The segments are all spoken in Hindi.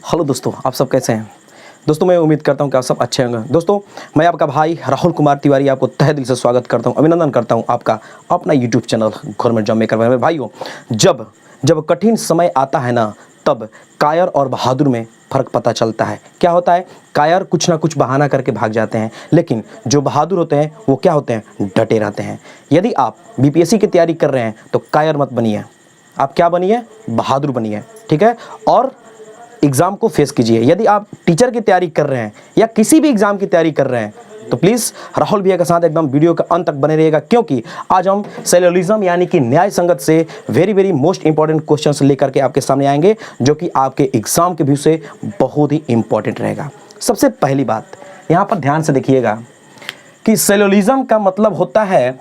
हेलो दोस्तों, आप सब कैसे हैं? दोस्तों मैं उम्मीद करता हूं कि आप सब अच्छे होंगे। दोस्तों मैं आपका भाई राहुल कुमार तिवारी आपको तहे दिल से स्वागत करता हूं, अभिनंदन करता हूं आपका अपना YouTube channel government job maker में। भाइयों, जब कठिन समय आता है ना, तब कायर और बहादुर में फ़र्क पता चलता है। क्या होता है? कायर कुछ ना कुछ बहाना करके भाग जाते हैं, लेकिन जो बहादुर होते हैं वो क्या होते हैं? डटे रहते हैं। यदि आप बीपीएससी की तैयारी कर रहे हैं तो कायर मत बनिए, आप क्या बनिए? बहादुर बनिए, ठीक है? और एग्ज़ाम को फेस कीजिए। यदि आप टीचर की तैयारी कर रहे हैं या किसी भी एग्ज़ाम की तैयारी कर रहे हैं तो प्लीज़ राहुल भैया के साथ एकदम वीडियो का अंत तक बने रहिएगा, क्योंकि आज हम सिलोजिज्म यानी कि न्याय संगत से वेरी मोस्ट इंपॉर्टेंट क्वेश्चंस लेकर के आपके सामने आएंगे, जो कि आपके एग्ज़ाम के व्यू से बहुत ही इंपॉर्टेंट रहेगा। सबसे पहली बात यहाँ पर ध्यान से देखिएगा कि सिलोजिज्म का मतलब होता है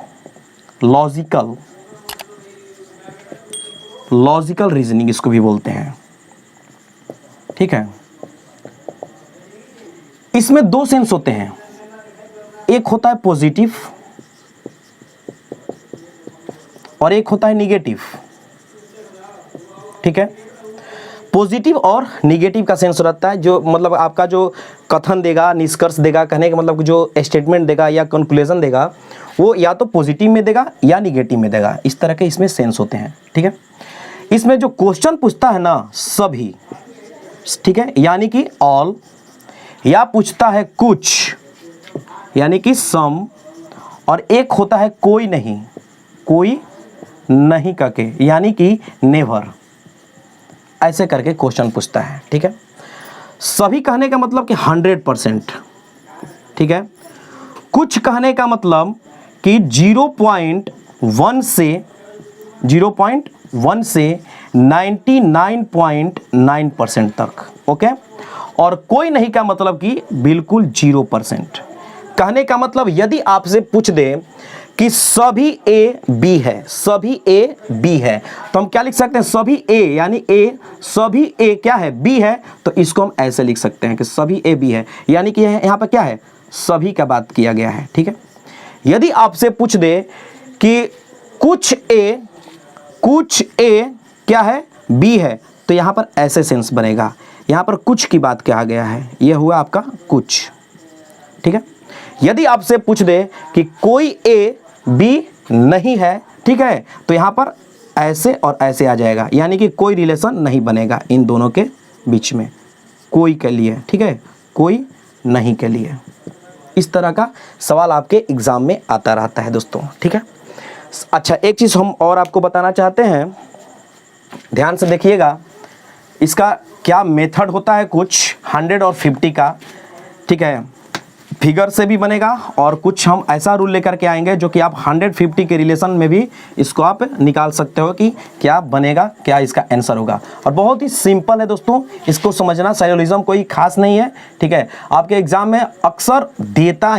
लॉजिकल रीजनिंग, इसको भी बोलते हैं, ठीक है? इसमें दो सेंस होते हैं, एक होता है पॉजिटिव और एक होता है निगेटिव, ठीक है? पॉजिटिव और निगेटिव का सेंस रहता है, जो मतलब आपका जो कथन देगा, निष्कर्ष देगा, कहने का मतलब जो स्टेटमेंट देगा या कंक्लूजन देगा, वो या तो पॉजिटिव में देगा या निगेटिव में देगा। इस तरह के इसमें सेंस होते हैं, ठीक है? इसमें जो क्वेश्चन पूछता है ना, सभी, ठीक है, यानी कि ऑल, या पूछता है कुछ यानी कि सम, और एक होता है कोई नहीं करके यानी कि नेवर, ऐसे करके क्वेश्चन पूछता है, ठीक है? सभी कहने का मतलब कि 100%, ठीक है? कुछ कहने का मतलब कि 0.1 से 99.9% तक, ओके? और कोई नहीं का मतलब कि बिल्कुल 0%। कहने का मतलब यदि आपसे पूछ दे कि सभी ए बी है, तो हम क्या लिख सकते हैं? सभी ए यानी ए, सभी ए क्या है? बी है, तो इसको हम ऐसे लिख सकते हैं कि सभी ए बी है, यानी कि यहाँ पर क्या है? सभी का बात किया गया है, ठीक है? यदि आपसे पूछ दे कि कुछ ए क्या है? बी है, तो यहाँ पर ऐसे सेंस बनेगा, यहाँ पर कुछ की बात कहा गया है, यह हुआ आपका कुछ, ठीक है? यदि आपसे पूछ दे कि कोई ए बी नहीं है, ठीक है, तो यहाँ पर ऐसे और ऐसे आ जाएगा, यानी कि कोई रिलेशन नहीं बनेगा इन दोनों के बीच में, कोई के लिए, ठीक है, कोई नहीं के लिए। इस तरह का सवाल आपके एग्ज़ाम में आता रहता है दोस्तों, ठीक है? अच्छा, एक चीज़ हम और आपको बताना चाहते हैं, ध्यान से देखिएगा, इसका क्या मेथड होता है, कुछ 100 और 50 का, ठीक है? फिगर से भी बनेगा, और कुछ हम ऐसा रूल लेकर के आएंगे जो कि आप 150 के रिलेशन में भी इसको आप निकाल सकते हो कि क्या बनेगा, क्या इसका आंसर होगा। और बहुत ही सिंपल है दोस्तों, इसको समझना। सिलोजिज्म कोई खास नहीं है, ठीक है? आपके एग्जाम में अक्सर देता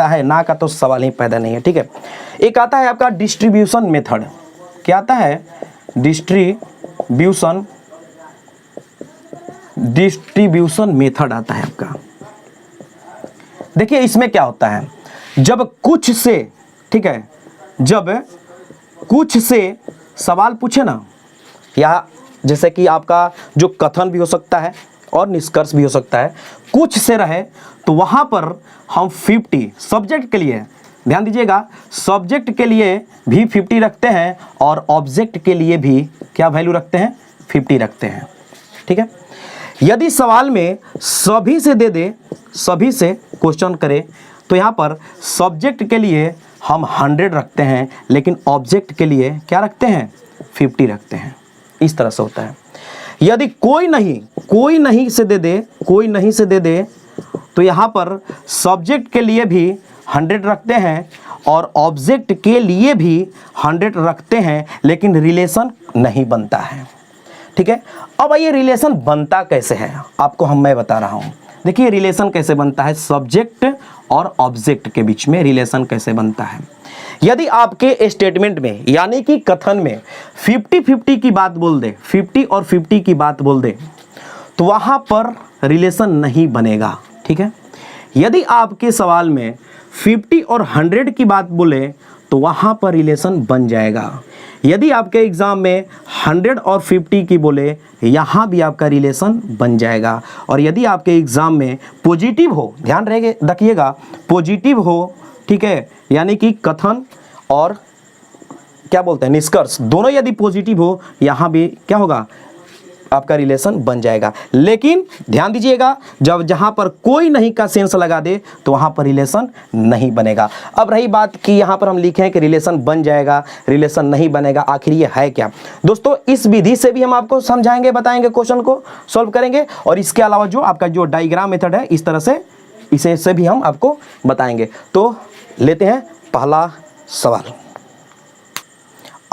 है, ना का तो सवाल ही पैदा नहीं है, ठीक है? एक आता है आपका डिस्ट्रीब्यूशन मेथड। क्या आता है? डिस्ट्रीब्यूशन मेथड आता है आपका। देखिए इसमें क्या होता है, जब कुछ से, ठीक है, जब कुछ से सवाल पूछे ना, या जैसे कि आपका जो कथन भी हो सकता है और निष्कर्ष भी हो सकता है, कुछ से रहे, तो वहां पर हम 50 सब्जेक्ट के लिए, ध्यान दीजिएगा, सब्जेक्ट के लिए भी 50 रखते हैं और ऑब्जेक्ट के लिए भी क्या वैल्यू रखते हैं? 50 रखते हैं, ठीक है? यदि सवाल में सभी से दे दे, सभी से क्वेश्चन करे, तो यहाँ पर सब्जेक्ट के लिए हम 100 रखते हैं, लेकिन ऑब्जेक्ट के लिए क्या रखते हैं? 50 रखते हैं। इस तरह से होता है। यदि कोई नहीं से दे दे, तो यहाँ पर सब्जेक्ट के लिए भी 100 रखते हैं और ऑब्जेक्ट के लिए भी 100 रखते हैं, लेकिन रिलेशन नहीं बनता है, ठीक है? अब ये रिलेशन बनता कैसे है, आपको मैं बता रहा हूँ। देखिए रिलेशन कैसे बनता है, सब्जेक्ट और ऑब्जेक्ट के बीच में रिलेशन कैसे बनता है। यदि आपके स्टेटमेंट में यानी कि कथन में 50-50 की बात बोल दे, 50 और 50 की बात बोल दे, तो वहाँ पर रिलेशन नहीं बनेगा, ठीक है? यदि आपके सवाल में 50 और 100 की बात बोले, तो वहाँ पर रिलेशन बन जाएगा। यदि आपके एग्जाम में 100 और 50 की बोले, यहाँ भी आपका रिलेशन बन जाएगा। और यदि आपके एग्जाम में पॉजिटिव हो, ध्यान रखिएगा, पॉजिटिव हो, ठीक है, यानी कि कथन और क्या बोलते हैं निष्कर्ष, दोनों यदि पॉजिटिव हो, यहाँ भी क्या होगा, आपका रिलेशन बन जाएगा। लेकिन ध्यान दीजिएगा, जब जहां पर कोई नहीं का सेंस लगा दे तो वहां पर रिलेशन नहीं बनेगा। अब रही बात कि यहां पर हम लिखे हैं कि रिलेशन बन जाएगा, रिलेशन नहीं बनेगा, आखिर ये है क्या दोस्तों? इस विधि से भी हम आपको समझाएंगे, बताएंगे, क्वेश्चन को सॉल्व करेंगे। और इसके अलावा जो आपका जो डायग्राम मेथड है, इस तरह से इसे से भी हम आपको बताएंगे। तो लेते हैं पहला सवाल।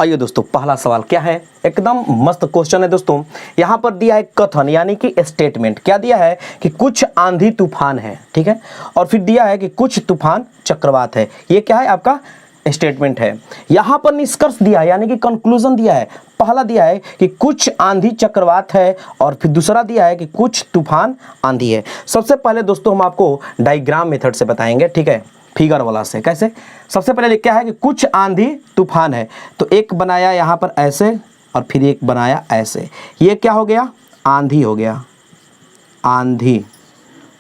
आइए दोस्तों, पहला सवाल क्या है, एकदम मस्त क्वेश्चन है दोस्तों। यहां पर दिया है कथन यानी कि स्टेटमेंट। क्या दिया है कि कुछ आंधी तूफान है, ठीक है, और फिर दिया है कि कुछ तूफान चक्रवात है। ये क्या है, आपका स्टेटमेंट है। यहां पर निष्कर्ष दिया है यानी कि कंक्लूजन दिया है। पहला दिया है कि कुछ आंधी चक्रवात है, और फिर दूसरा दिया है कि कुछ तूफान आंधी है। सबसे पहले दोस्तों हम आपको डायग्राम मेथड से बताएंगे, ठीक है, फिगर वाला से। कैसे? सबसे पहले क्या है कि कुछ आंधी तूफान है, तो एक बनाया यहाँ पर ऐसे और फिर एक बनाया ऐसे। ये क्या हो गया, आंधी हो गया, आंधी।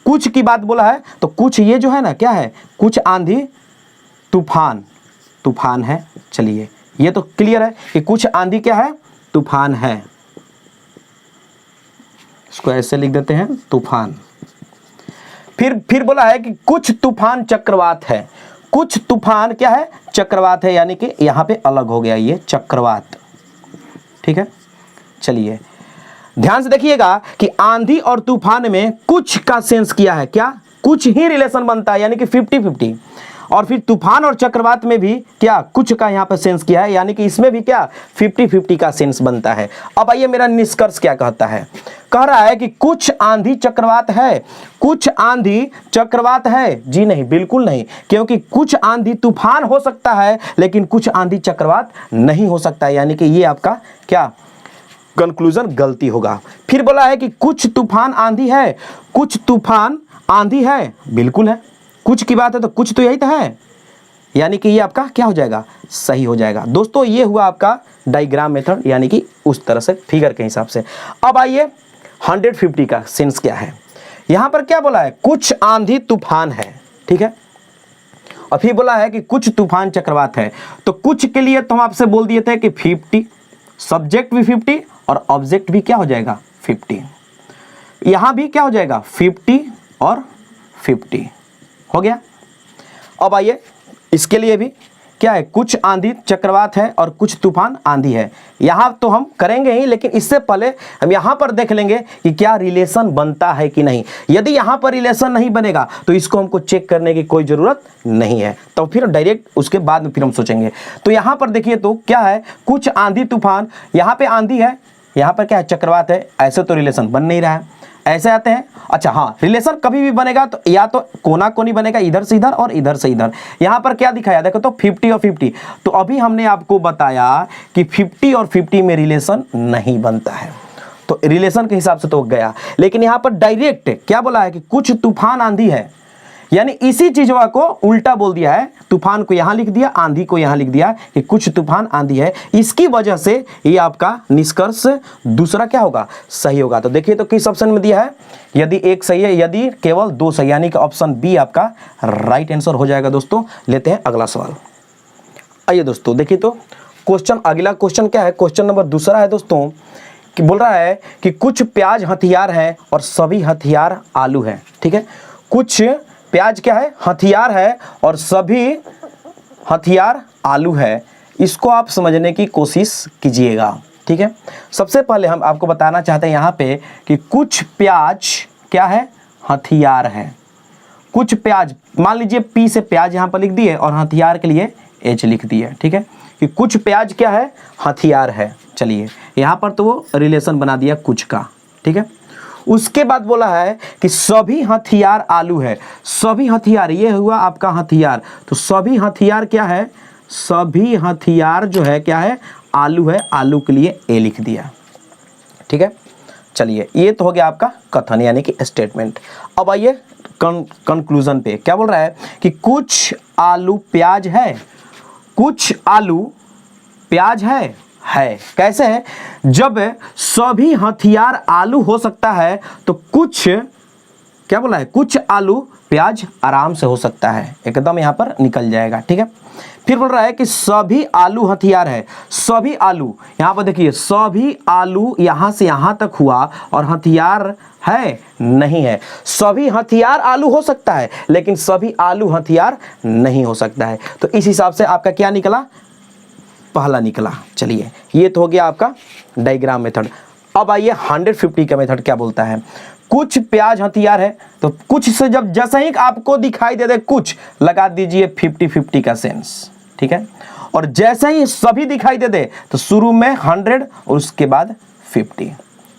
कुछ की बात बोला है तो कुछ ये जो है ना, क्या है, कुछ आंधी तूफान, तूफान है। चलिए, ये तो क्लियर है कि कुछ आंधी क्या है, तूफान है। इसको ऐसे लिख देते हैं, तूफान। फिर बोला है कि कुछ तूफान चक्रवात है। कुछ तूफान क्या है, चक्रवात है, यानी कि यहां पे अलग हो गया ये चक्रवात, ठीक है। चलिए ध्यान से देखिएगा कि आंधी और तूफान में कुछ का सेंस किया है, क्या, कुछ ही रिलेशन बनता है, यानी कि 50-50। और फिर तूफान और चक्रवात में भी क्या, कुछ का यहां पर सेंस किया है, यानी कि इसमें भी क्या 50-50 का सेंस बनता है। अब आइए मेरा निष्कर्ष क्या कहता है, कह रहा है कि कुछ आंधी चक्रवात है। कुछ आंधी चक्रवात है? जी नहीं, बिल्कुल नहीं, क्योंकि कुछ आंधी तूफान हो सकता है लेकिन कुछ आंधी चक्रवात नहीं हो सकता है, यानी कि ये आपका क्या कंक्लूजन गलती होगा। फिर बोला है कि कुछ तूफान आंधी है। कुछ तूफान आंधी है, बिल्कुल है, कुछ की बात है तो कुछ तो यही तो है, यानी कि ये आपका क्या हो जाएगा, सही हो जाएगा। दोस्तों ये हुआ आपका डायग्राम मेथड, यानी कि उस तरह से फिगर के हिसाब से। अब आइए 150 का सेंस क्या है। यहां पर क्या बोला है, कुछ आंधी तूफान है, ठीक है, और फिर बोला है कि कुछ तूफान चक्रवात है। तो कुछ के लिए तो हम आपसे बोल दिए थे कि 50, सब्जेक्ट भी 50 और ऑब्जेक्ट भी क्या हो जाएगा 50। यहां भी क्या हो जाएगा 50 और 50 हो गया। अब आइए इसके लिए भी क्या है, कुछ आंधी चक्रवात है और कुछ तूफान आंधी है। यहां तो हम करेंगे ही, लेकिन इससे पहले हम यहां पर देख लेंगे कि क्या रिलेशन बनता है कि नहीं। यदि यहां पर रिलेशन नहीं बनेगा तो इसको हमको चेक करने की कोई जरूरत नहीं है, तो फिर डायरेक्ट उसके बाद में फिर हम सोचेंगे। तो यहां पर देखिए तो क्या है, कुछ आंधी तूफान, यहां पे आंधी है, यहां पर क्या है चक्रवात है, ऐसे तो रिलेशन बन नहीं रहा है। ऐसे आते हैं, अच्छा हाँ, रिलेशन कभी भी बनेगा तो या तो कोना कोनी बनेगा, इधर से इधर और इधर से इधर। यहां पर क्या दिखाया, देखो तो 50 और 50। तो अभी हमने आपको बताया कि 50 और 50 में रिलेशन नहीं बनता है, तो रिलेशन के हिसाब से तो गया। लेकिन यहां पर डायरेक्ट क्या बोला है कि कुछ तूफान आंधी है, यानी इसी चीजवा को उल्टा बोल दिया है। तूफान को यहां लिख दिया, आंधी को यहां लिख दिया कि कुछ तूफान आंधी है। इसकी वजह से ये आपका निष्कर्ष दूसरा क्या होगा, सही होगा। तो देखिए तो किस ऑप्शन में दिया है, यदि एक सही है, यदि केवल दो सही, यानी कि ऑप्शन बी आपका राइट आंसर हो जाएगा। दोस्तों लेते हैं अगला सवाल। आइए दोस्तों देखिए तो क्वेश्चन, अगला क्वेश्चन क्या है, क्वेश्चन नंबर दूसरा है दोस्तों, कि बोल रहा है कि कुछ प्याज हथियार है और सभी हथियार आलू है, ठीक है। कुछ प्याज क्या है, हथियार है, और सभी हथियार आलू है। इसको आप समझने की कोशिश कीजिएगा, ठीक है। सबसे पहले हम आपको बताना चाहते हैं यहाँ पे कि कुछ प्याज क्या है, हथियार है। कुछ प्याज, मान लीजिए पी से प्याज यहाँ पर लिख दिए और हथियार के लिए एच लिख दिए, ठीक है, कि कुछ प्याज क्या है, हथियार है। चलिए यहाँ पर तो वो रिलेशन बना दिया कुछ का, ठीक है। उसके बाद बोला है कि सभी हथियार आलू है। सभी हथियार, ये हुआ आपका हथियार, तो सभी हथियार क्या है, सभी हथियार जो है क्या है, आलू है, आलू के लिए ए लिख दिया, ठीक है। चलिए ये तो हो गया आपका कथन यानी कि स्टेटमेंट। अब आइए कंक्लूजन पे, क्या बोल रहा है कि कुछ आलू प्याज है, कुछ आलू प्याज है। कैसे है? जब सभी हथियार आलू हो सकता है तो कुछ, क्या बोला है, कुछ आलू प्याज आराम से हो सकता है, एकदम यहां पर निकल जाएगा। ठीक है, फिर बोल रहा है कि सभी आलू हथियार है। सभी आलू, यहां पर देखिए सभी आलू यहां से यहां तक हुआ और हथियार है नहीं है। सभी हथियार आलू हो सकता है लेकिन सभी आलू हथियार नहीं हो सकता है। तो इस हिसाब से आपका क्या निकला? पहला निकला। चलिए, ये तो हो गया आपका डायग्राम मेथड। अब आइए 150 का मेथड क्या बोलता है। कुछ प्याज हथियार है, तो कुछ से जब जैसे ही आपको दिखाई दे दे कुछ, लगा दीजिए 50-50 का सेंस। ठीक है, और जैसे ही सभी दिखाई दे दे तो शुरू में 100 और उसके बाद 50।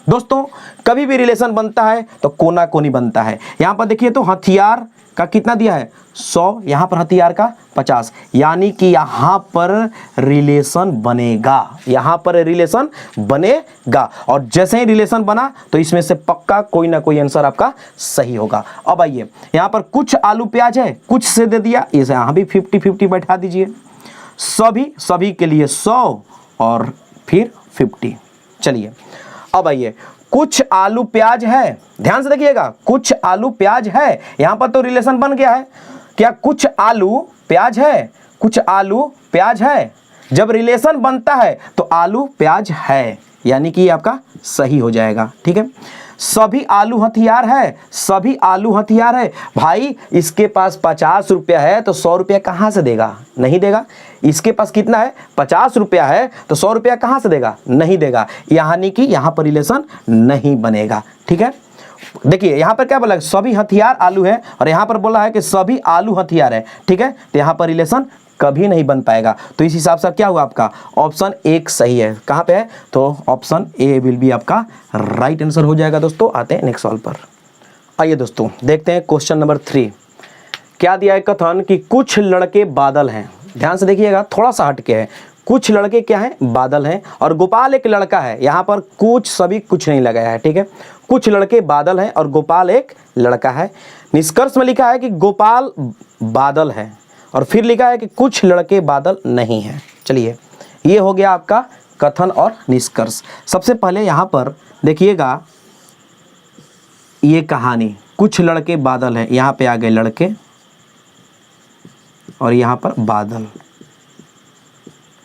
दोस्तों, कभी भी रिलेशन बनता है तो कोना कोनी बनता है। यहां पर देखिए तो हथियार का कितना दिया है? 100, यहां पर हथियार का 50, यानी कि यहां पर रिलेशन बनेगा, यहां पर रिलेशन बनेगा। और जैसे ही रिलेशन बना तो इसमें से पक्का कोई ना कोई आंसर आपका सही होगा। अब आइए, यहां पर कुछ आलू प्याज है, कुछ से दे दिया, इसे यहां भी 50-50 बैठा दीजिए। सभी के लिए 100 और फिर 50। चलिए, अब आइए, कुछ आलू प्याज है, ध्यान से देखिएगा, कुछ आलू प्याज है, यहां पर तो रिलेशन बन गया है। क्या कुछ आलू प्याज है? कुछ आलू प्याज है। जब रिलेशन बनता है तो आलू प्याज है, यानी कि आपका सही हो जाएगा। ठीक है, सभी आलू हथियार है, सभी आलू हथियार है। भाई इसके पास 50 रुपया है तो 100 रुपया कहां से देगा? नहीं देगा। इसके पास कितना है? 50 रुपया है तो 100 रुपया कहां से देगा? नहीं देगा, यानी कि यहां पर रिलेशन नहीं बनेगा। ठीक है, देखिए यहां पर क्या बोला? सभी हथियार आलू है और यहां पर बोला है कि सभी आलू हथियार है। ठीक है, तो यहां पर रिलेशन कभी नहीं बन पाएगा। तो इस हिसाब से क्या हुआ? आपका ऑप्शन 1 सही है। कहां पे है? तो ऑप्शन ए विल बी आपका राइट आंसर हो जाएगा। दोस्तों, आते हैं नेक्स्ट सवाल पर। आइए दोस्तों, देखते हैं क्वेश्चन नंबर 3। क्या दिया है कथन कि कुछ लड़के बादल हैं। ध्यान से देखिएगा, थोड़ा सा हटके है। कुछ लड़के क्या है? बादल हैं, और गोपाल एक लड़का है। यहां पर कुछ सभी कुछ नहीं लगाया है। ठीक है, कुछ लड़के बादल हैं और गोपाल एक लड़का है। निष्कर्ष में लिखा है कि गोपाल बादल है और फिर लिखा है कि कुछ लड़के बादल नहीं हैं। चलिए, ये हो गया आपका कथन और निष्कर्ष। सबसे पहले यहां पर देखिएगा, ये कहानी, कुछ लड़के बादल हैं, यहां पे आ गए लड़के और यहां पर बादल,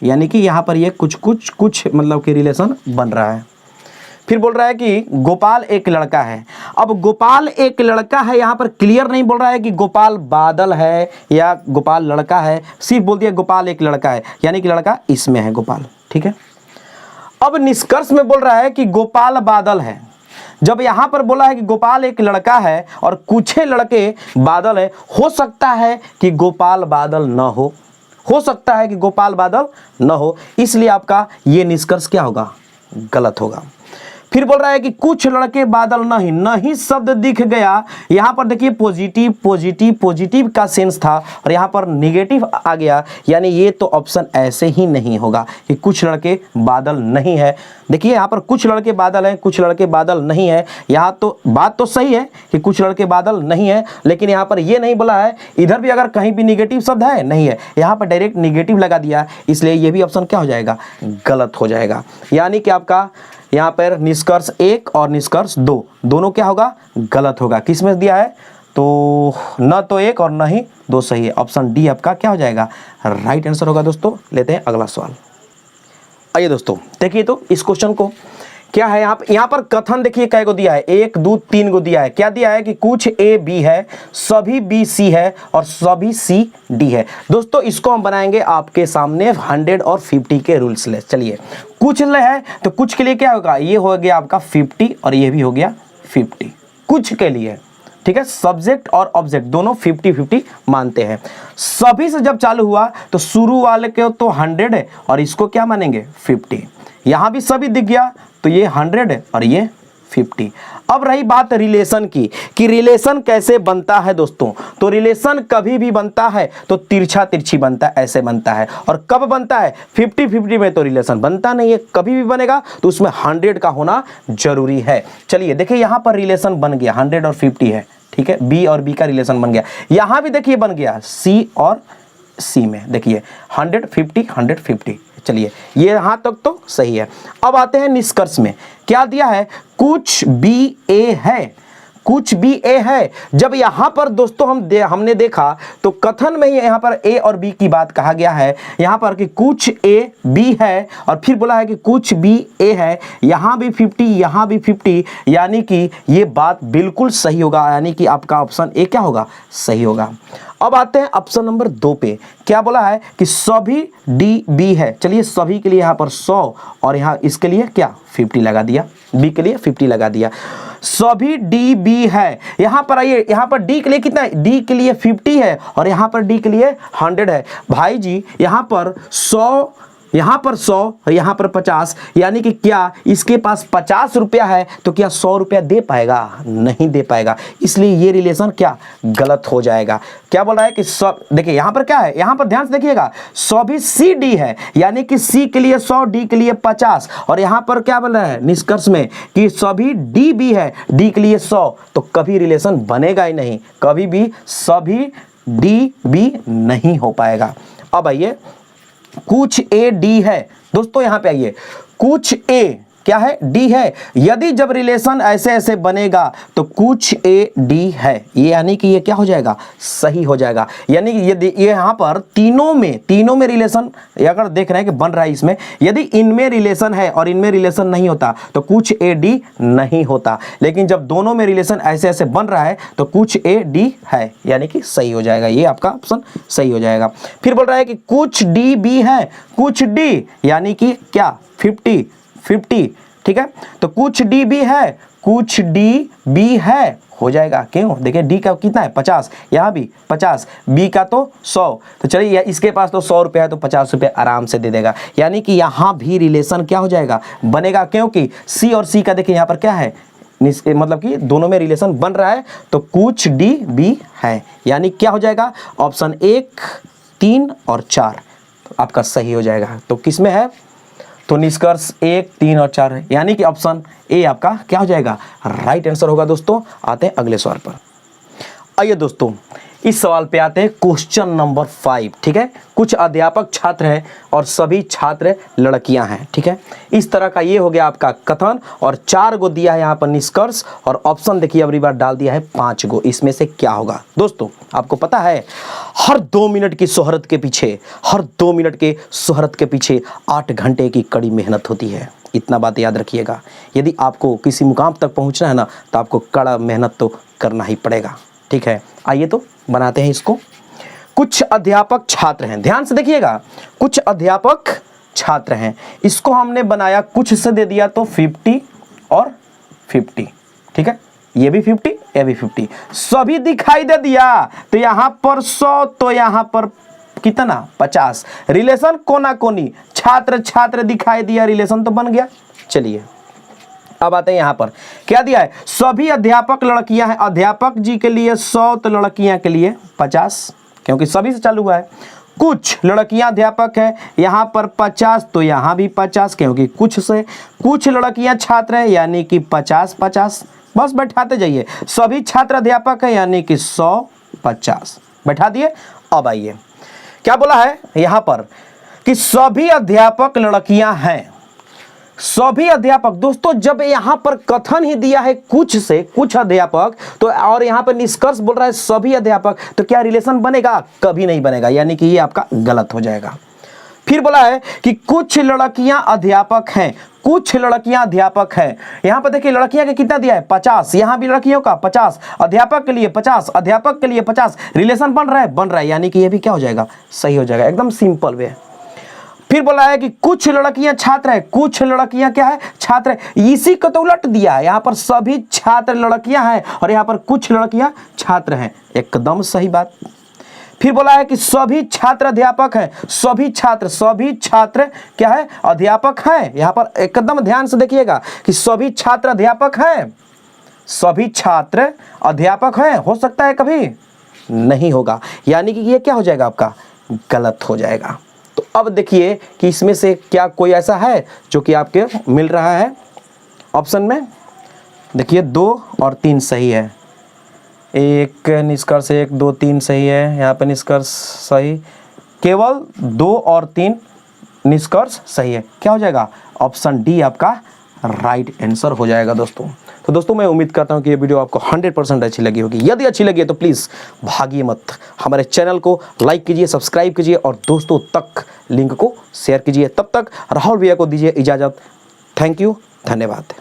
यानी कि यहां पर ये कुछ मतलब कि रिलेशन बन रहा है। फिर बोल रहा है कि गोपाल एक लड़का है। अब गोपाल एक लड़का है, यहां पर क्लियर नहीं बोल रहा है कि गोपाल बादल है या गोपाल लड़का है, सिर्फ बोल दिया गोपाल एक लड़का है, यानी कि लड़का इसमें है गोपाल। ठीक है, अब निष्कर्ष में बोल रहा है कि गोपाल बादल है। जब यहां पर बोला है कि गोपाल एक लड़का है और कुछ लड़के बादल है, हो सकता है कि गोपाल बादल न हो सकता है कि गोपाल बादल न हो, इसलिए आपका ये निष्कर्ष क्या होगा? गलत होगा। फिर बोल रहा है कि कुछ लड़के बादल नहीं शब्द दिख गया। यहां पर देखिए पॉजिटिव का सेंस था और यहां पर नेगेटिव आ गया, यानी ये तो ऑप्शन ऐसे ही नहीं होगा कि कुछ लड़के बादल नहीं है। देखिए यहां पर कुछ लड़के बादल हैं, कुछ लड़के बादल नहीं है। यहां तो बात तो सही है कि कुछ लड़के बादल नहीं है, लेकिन यहां पर ये नहीं बोला है। इधर भी अगर कहीं भी निगेटिव शब्द है नहीं है, यहां पर डायरेक्ट निगेटिव लगा दिया, इसलिए ये भी ऑप्शन क्या हो जाएगा? गलत हो जाएगा। यानी कि आपका यहाँ पर निष्कर्ष 1 और निष्कर्ष 2 दोनों क्या होगा? गलत होगा। किस में दिया है? तो न तो 1 और न ही 2 सही है। ऑप्शन डी आपका क्या हो जाएगा? राइट आंसर होगा। दोस्तों, लेते हैं अगला सवाल। आइए दोस्तों, देखिए तो इस क्वेश्चन को क्या है, यहाँ पर कथन देखिए कै को दिया है, 1 2 3 को दिया है। क्या दिया है कि कुछ ए बी है, सभी बी सी है और सभी सी डी है। दोस्तों, इसको हम बनाएंगे आपके सामने 100 और 50 के रूल्स ले। चलिए, कुछ है तो कुछ के लिए क्या होगा? ये हो गया आपका 50 और ये भी हो गया 50 कुछ के लिए। ठीक है, सब्जेक्ट और ऑब्जेक्ट दोनों 50-50 मानते हैं। सभी से जब चालू हुआ तो शुरू वाले के तो 100 है और इसको क्या मानेंगे? 50। यहां भी सभी दिख गया तो ये 100 है और ये 50। अब रही बात रिलेशन की कि रिलेशन कैसे बनता है दोस्तों, तो रिलेशन कभी भी बनता है तो तिरछा तिरछी बनता है, ऐसे बनता है। और कब बनता है? 50-50 में तो रिलेशन बनता नहीं है। कभी भी बनेगा तो उसमें 100 का होना जरूरी है। चलिए देखिए, यहां पर रिलेशन बन गया, 100 और 50 है। ठीक है, बी और बी का रिलेशन बन गया। यहां भी देखिए बन गया सी और सी में, देखिए 100 50 100 50, चलिए ये यहाँ तक तो सही है। अब आते हैं निष्कर्ष में, क्या दिया है, कुछ बी ए है, कुछ भी ए है। जब यहां पर दोस्तों हमने देखा तो कथन में ही यहां पर ए और बी की बात कहा गया है, यहां पर कि कुछ ए बी है और फिर बोला है कि कुछ बी ए है, यहां भी 50 यहां भी 50, यानी कि ये बात बिल्कुल सही होगा, यानी कि आपका ऑप्शन ए क्या होगा, सही होगा। अब आते हैं ऑप्शन नंबर 2 पे, क्या बोला है कि सभी डी बी है। चलिए सभी के लिए यहां पर 100 और यहां इसके लिए क्या 50 लगा दिया, बी के लिए 50 लगा दिया। सभी डी बी है, यहां पर आइए, यहां पर डी के लिए कितना है, डी के लिए 50 है और यहां पर डी के लिए 100 है। भाई जी यहां पर 100, यहां पर 100 और यहां पर 50, यानी कि क्या इसके पास 50 रुपया है तो क्या 100 रुपया दे पाएगा, नहीं दे पाएगा, इसलिए ये रिलेशन क्या गलत हो जाएगा। क्या बोल रहा है कि सब, देखिए यहां पर क्या है, यहां पर ध्यान से देखिएगा, सभी सी डी है, यानी कि सी के लिए 100 डी के लिए 50, और यहां पर क्या बोल रहा है निष्कर्ष में कि सभी डी बी है, डी के लिए 100, तो कभी रिलेशन बनेगा ही नहीं, कभी भी सभी डी बी नहीं हो पाएगा। अब आइए कुछ ए डी है, दोस्तों यहां पे आइए, कुछ ए क्या है, डी है, यदि जब रिलेशन ऐसे ऐसे बनेगा तो कुछ ए डी है, ये यानी कि ये क्या हो जाएगा, सही हो जाएगा। यानी कि ये यहां पर तीनों में रिलेशन अगर देख रहे हैं कि बन रहा है, इसमें यदि इनमें रिलेशन है और इनमें रिलेशन नहीं होता तो कुछ ए डी नहीं होता, लेकिन जब दोनों में रिलेशन ऐसे ऐसे बन रहा है तो कुछ ए डी है, यानी कि सही हो जाएगा, ये आपका ऑप्शन सही हो जाएगा। फिर बोल रहा है कि कुछ डी बी है, कुछ डी यानी कि क्या 50, ठीक है, तो कुछ डी बी है, कुछ डी बी है, हो जाएगा, क्यों, देखिए डी का कितना है 50, यहाँ भी 50, बी का तो 100, तो चलिए इसके पास तो 100 रुपये है तो 50 रुपये आराम से दे देगा, यानी कि यहाँ भी रिलेशन क्या हो जाएगा, बनेगा, क्योंकि सी और सी का देखिए यहाँ पर क्या है, मतलब कि दोनों में रिलेशन बन रहा है, तो कुछ डी बी है, यानी क्या हो जाएगा, ऑप्शन 1, 3 और 4 आपका सही हो जाएगा। तो किस में है, तो निष्कर्ष 1, 3 और 4 है, यानी कि ऑप्शन ए आपका क्या हो जाएगा, राइट आंसर होगा। दोस्तों आते हैं अगले सवाल पर। आइए दोस्तों इस सवाल पे आते हैं, क्वेश्चन नंबर 5, ठीक है। कुछ अध्यापक छात्र हैं और सभी छात्र लड़कियां हैं, ठीक है। इस तरह का ये हो गया आपका कथन, और 4 गो दिया है यहाँ पर निष्कर्ष, और ऑप्शन देखिए अगली बार डाल दिया है 5 गो, इसमें से क्या होगा। दोस्तों आपको पता है हर 2 मिनट की शोहरत के पीछे, हर 2 मिनट के शोहरत के पीछे 8 घंटे की कड़ी मेहनत होती है, इतना बात याद रखिएगा। यदि आपको किसी मुकाम तक पहुँचना है ना, तो आपको कड़ा मेहनत तो करना ही पड़ेगा, ठीक है। आइए तो बनाते हैं इसको। कुछ अध्यापक छात्र हैं, ध्यान से देखिएगा, कुछ अध्यापक छात्र हैं, इसको हमने बनाया, कुछ से दे दिया तो 50 और 50, ठीक है, ये भी 50 ये भी 50, सभी दिखाई दे दिया तो यहां पर 100 तो यहां पर कितना 50, रिलेशन कोना कोनी, छात्र छात्र दिखाई दिया, रिलेशन तो बन गया। चलिए अब आते हैं यहां पर, क्या दिया है, सभी अध्यापक लड़कियां हैं, अध्यापक जी के लिए 100 तो लड़कियां के लिए 50, क्योंकि सभी से चालू हुआ है। कुछ लड़कियां अध्यापक हैं, यहां पर 50 तो यहां भी 50, क्योंकि कुछ से, कुछ लड़कियां छात्र हैं यानी कि 50-50, बस बैठाते जाइए। सभी छात्र अध्यापक हैं यानी कि 100-50 बैठा दिए। अब आइए क्या बोला है यहां पर कि सभी अध्यापक लड़कियां हैं, सभी अध्यापक। दोस्तों जब यहां पर कथन ही दिया है कुछ से, कुछ अध्यापक, तो और यहां पर निष्कर्ष बोल रहा है सभी अध्यापक, तो क्या रिलेशन बनेगा, कभी नहीं बनेगा, यानी कि ये आपका गलत हो जाएगा। फिर बोला है कि कुछ लड़कियां अध्यापक हैं, कुछ लड़कियां अध्यापक हैं, यहां पर देखिए लड़कियां का कितना दिया है 50, यहां भी लड़कियों का 50, अध्यापक के लिए 50, अध्यापक के लिए 50, रिलेशन बन रहा है, यानी कि ये भी क्या हो जाएगा, सही हो जाएगा, एकदम सिंपल वे। फिर बोला है कि कुछ लड़कियां छात्र है, कुछ लड़कियां क्या है, छात्र है, इसी को तो उलट दिया है, यहां पर सभी छात्र लड़कियां हैं और यहां पर कुछ लड़कियां छात्र हैं, एकदम सही बात। फिर बोला है कि सभी छात्र अध्यापक हैं, सभी छात्र क्या है, अध्यापक हैं, यहां पर एकदम ध्यान से देखिएगा कि सभी छात्र अध्यापक हैं, सभी छात्र अध्यापक हैं, हो सकता है कभी नहीं होगा, यानी कि ये क्या हो जाएगा, आपका गलत हो जाएगा। तो अब देखिए कि इसमें से क्या कोई ऐसा है जो कि आपके मिल रहा है ऑप्शन में, देखिए 2 और 3 सही है, एक निष्कर्ष 1 2 3 सही है, यहाँ पे निष्कर्ष सही, केवल 2 और 3 निष्कर्ष सही है। क्या हो जाएगा? ऑप्शन डी आपका राइट आंसर हो जाएगा दोस्तों। तो दोस्तों मैं उम्मीद करता हूँ कि ये वीडियो आपको 100% अच्छी लगी होगी। यदि अच्छी लगी है तो प्लीज़ भागिए मत, हमारे चैनल को लाइक कीजिए, सब्सक्राइब कीजिए और दोस्तों तक लिंक को शेयर कीजिए। तब तक राहुल भैया को दीजिए इजाज़त। थैंक यू, धन्यवाद।